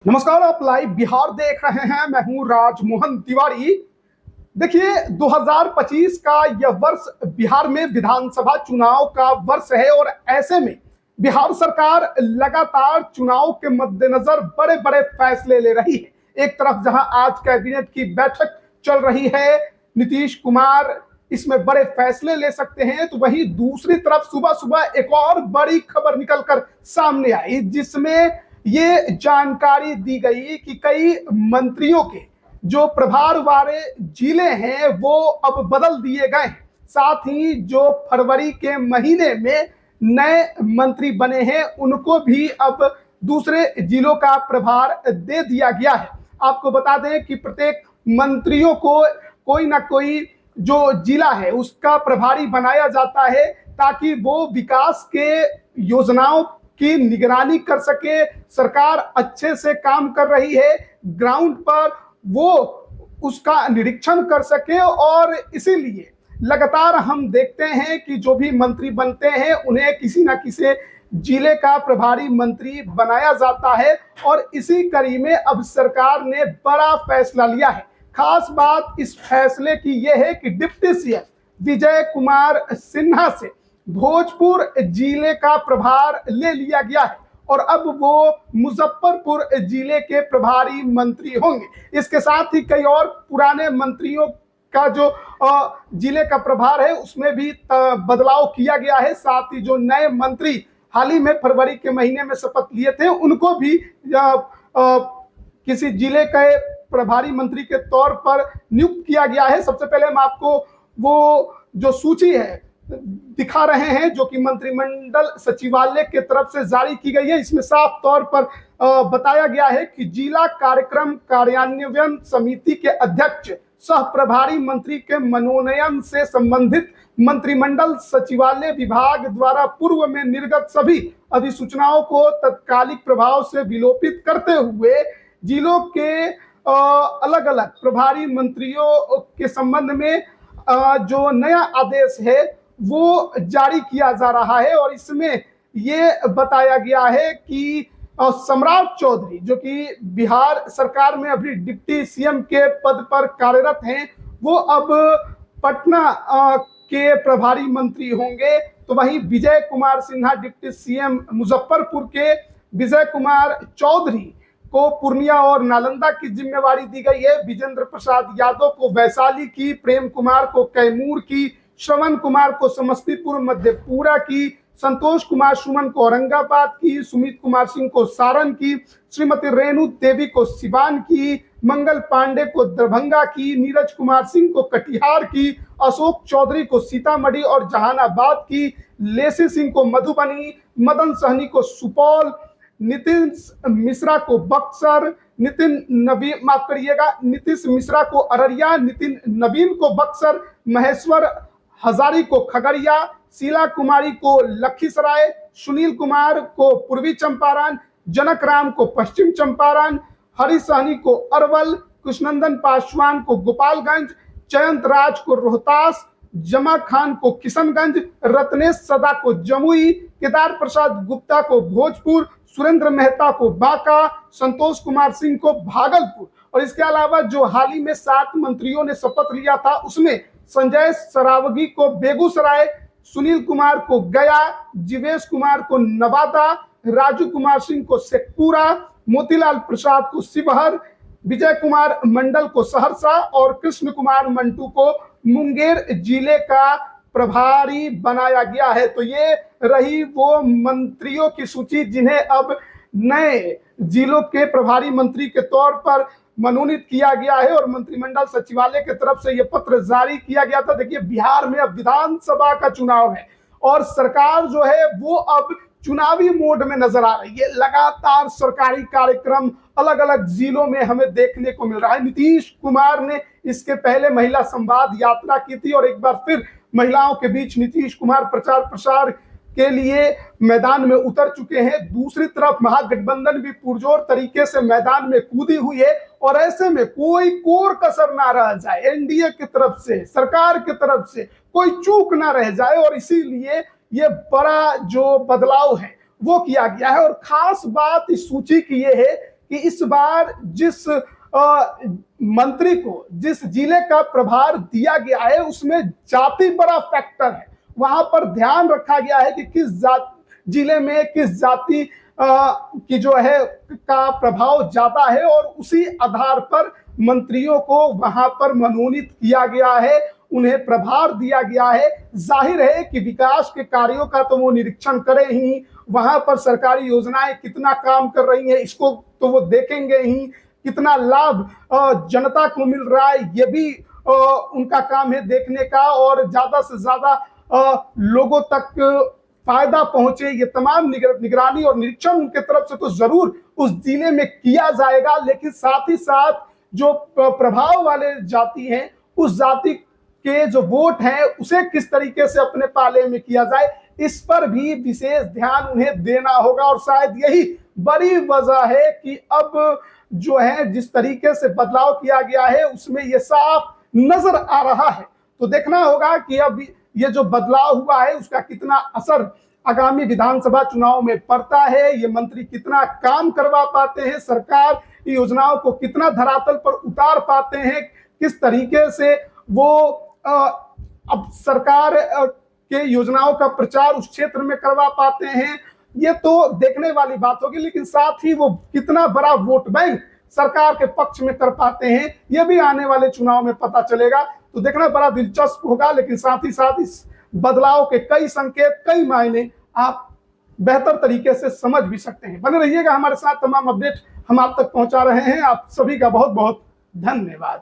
नमस्कार, आप लाइव बिहार देख रहे हैं। मैं हूं राजमोहन तिवारी। देखिए, 2025 का यह वर्ष बिहार में विधानसभा चुनाव का वर्ष है और ऐसे में बिहार सरकार लगातार चुनाव के मद्देनजर बड़े बड़े फैसले ले रही है। एक तरफ जहां आज कैबिनेट की बैठक चल रही है, नीतीश कुमार इसमें बड़े फैसले ले सकते हैं, तो वहीं दूसरी तरफ सुबह सुबह एक और बड़ी खबर निकलकर सामने आई, जिसमें ये जानकारी दी गई कि कई मंत्रियों के जो प्रभार वाले जिले हैं वो अब बदल दिए गए हैं। साथ ही जो फरवरी के महीने में नए मंत्री बने हैं उनको भी अब दूसरे जिलों का प्रभार दे दिया गया है। आपको बता दें कि प्रत्येक मंत्रियों को कोई ना कोई जो जिला है उसका प्रभारी बनाया जाता है, ताकि वो विकास के योजनाओं की निगरानी कर सके। सरकार अच्छे से काम कर रही है, ग्राउंड पर वो उसका निरीक्षण कर सके, और इसीलिए लगातार हम देखते हैं कि जो भी मंत्री बनते हैं उन्हें किसी ना किसी जिले का प्रभारी मंत्री बनाया जाता है। और इसी कड़ी में अब सरकार ने बड़ा फैसला लिया है। खास बात इस फैसले की यह है कि डिप्टी सीएम विजय कुमार सिन्हा से भोजपुर जिले का प्रभार ले लिया गया है और अब वो मुजफ्फरपुर जिले के प्रभारी मंत्री होंगे। इसके साथ ही कई और पुराने मंत्रियों का जो जिले का प्रभार है उसमें भी बदलाव किया गया है। साथ ही जो नए मंत्री हाल ही में फरवरी के महीने में शपथ लिए थे उनको भी किसी जिले के प्रभारी मंत्री के तौर पर नियुक्त किया गया है। सबसे पहले हम आपको वो जो सूची है दिखा रहे हैं जो कि मंत्रिमंडल सचिवालय के तरफ से जारी की गई है। इसमें साफ तौर पर बताया गया है कि जिला कार्यक्रम कार्यान्वयन समिति के अध्यक्ष सह प्रभारी मंत्री के मनोनयन से संबंधित मंत्रिमंडल सचिवालय विभाग द्वारा पूर्व में निर्गत सभी अधिसूचनाओं को तत्कालिक प्रभाव से विलोपित करते हुए जिलों के अलग अलग प्रभारी मंत्रियों के संबंध में जो नया आदेश है वो जारी किया जा रहा है। और इसमें ये बताया गया है कि सम्राट चौधरी जो कि बिहार सरकार में अभी डिप्टी सीएम के पद पर कार्यरत हैं, वो अब पटना के प्रभारी मंत्री होंगे। तो वहीं विजय कुमार सिन्हा डिप्टी सीएम मुजफ्फरपुर के, विजय कुमार चौधरी को पूर्णिया और नालंदा की जिम्मेवारी दी गई है, विजेंद्र प्रसाद यादव को वैशाली की, प्रेम कुमार को कैमूर की, श्रवण कुमार को समस्तीपुर मधेपुरा की, संतोष कुमार सुमन को औरंगाबाद की, सुमित कुमार सिंह को सारण की, श्रीमती रेणु देवी को सिवान की, मंगल पांडे को दरभंगा की, नीरज कुमार सिंह को कटिहार की, अशोक चौधरी को सीतामढ़ी और जहानाबाद की, लेसी सिंह को मधुबनी, मदन सहनी को सुपौल, नितिन मिश्रा को बक्सर, नीतीश मिश्रा को अररिया, नितिन नवीन को बक्सर, महेश्वर हजारी को खगड़िया, शीला कुमारी को लखीसराय, सुनील कुमार को पूर्वी चंपारण, जनक राम को पश्चिम चंपारण, हरि सहनी को अरवल, कृष्णनंदन पासवान को गोपालगंज, जयंत राज को रोहतास, जमा खान को किशनगंज, रत्नेश सदा को जमुई, केदार प्रसाद गुप्ता को भोजपुर, सुरेंद्र मेहता को बांका, संतोष कुमार सिंह को भागलपुर। और इसके अलावा जो हाल ही में 7 मंत्रियों ने शपथ लिया था उसमें संजय सरावगी को बेगूसराय, सुनील कुमार को गया, जीवेश कुमार को नवादा, राजू कुमार सिंह को शेखपुरा, मोतीलाल प्रसाद को शिवहर, विजय कुमार मंडल को सहरसा और कृष्ण कुमार मंटू को मुंगेर जिले का प्रभारी बनाया गया है। तो ये रही वो मंत्रियों की सूची जिन्हें अब नए जिलों के प्रभारी मंत्री के तौर पर मनोनीत किया गया है और मंत्रिमंडल सचिवालय की तरफ से यह पत्र जारी किया गया था। देखिए, बिहार में अब विधानसभा का चुनाव है और सरकार जो है वो अब चुनावी मोड में नजर आ रही है। लगातार सरकारी कार्यक्रम अलग अलग जिलों में हमें देखने को मिल रहा है। नीतीश कुमार ने इसके पहले महिला संवाद यात्रा की थी और एक बार फिर महिलाओं के बीच नीतीश कुमार प्रचार प्रसार के लिए मैदान में उतर चुके हैं। दूसरी तरफ महागठबंधन भी पुरजोर तरीके से मैदान में कूदी हुई है और ऐसे में कोई कोर कसर ना रह जाए, एनडीए की तरफ से, सरकार की तरफ से कोई चूक ना रह जाए, और इसीलिए ये बड़ा जो बदलाव है वो किया गया है। और खास बात इस सूची की ये है कि इस बार जिस मंत्री को जिस जिले का प्रभार दिया गया है उसमें जाति बड़ा फैक्टर है। वहां पर ध्यान रखा गया है कि किस जिले में किस जाति की जो है का प्रभाव ज्यादा है और उसी आधार पर मंत्रियों को वहां पर मनोनीत किया गया है, उन्हें प्रभार दिया गया है। जाहिर है कि विकास के कार्यों का तो वो निरीक्षण करें ही, वहां पर सरकारी योजनाएं कितना काम कर रही हैं इसको तो वो देखेंगे ही, कितना लाभ जनता को मिल रहा है ये भी उनका काम है देखने का, और ज्यादा से ज्यादा लोगों तक फायदा पहुंचे ये तमाम निगरानी और निरीक्षण उनके तरफ से तो जरूर उस जिले में किया जाएगा। लेकिन साथ ही साथ जो प्रभाव वाले जाति हैं उस जाति के जो वोट हैं उसे किस तरीके से अपने पाले में किया जाए इस पर भी विशेष ध्यान उन्हें देना होगा। और शायद यही बड़ी वजह है कि अब जो है जिस तरीके से बदलाव किया गया है उसमें ये साफ नजर आ रहा है। तो देखना होगा कि अब ये जो बदलाव हुआ है उसका कितना असर आगामी विधानसभा चुनाव में पड़ता है, ये मंत्री कितना काम करवा पाते हैं, सरकार योजनाओं को कितना धरातल पर उतार पाते हैं, किस तरीके से वो अब सरकार के योजनाओं का प्रचार उस क्षेत्र में करवा पाते हैं, ये तो देखने वाली बात होगी। लेकिन साथ ही वो कितना बड़ा वोट बैंक सरकार के पक्ष में कर पाते हैं ये भी आने वाले चुनाव में पता चलेगा। तो देखना बड़ा दिलचस्प होगा। लेकिन साथ ही साथ इस बदलाव के कई संकेत कई मायने आप बेहतर तरीके से समझ भी सकते हैं। बने रहिएगा हमारे साथ, तमाम अपडेट हम आप तक पहुंचा रहे हैं। आप सभी का बहुत बहुत धन्यवाद।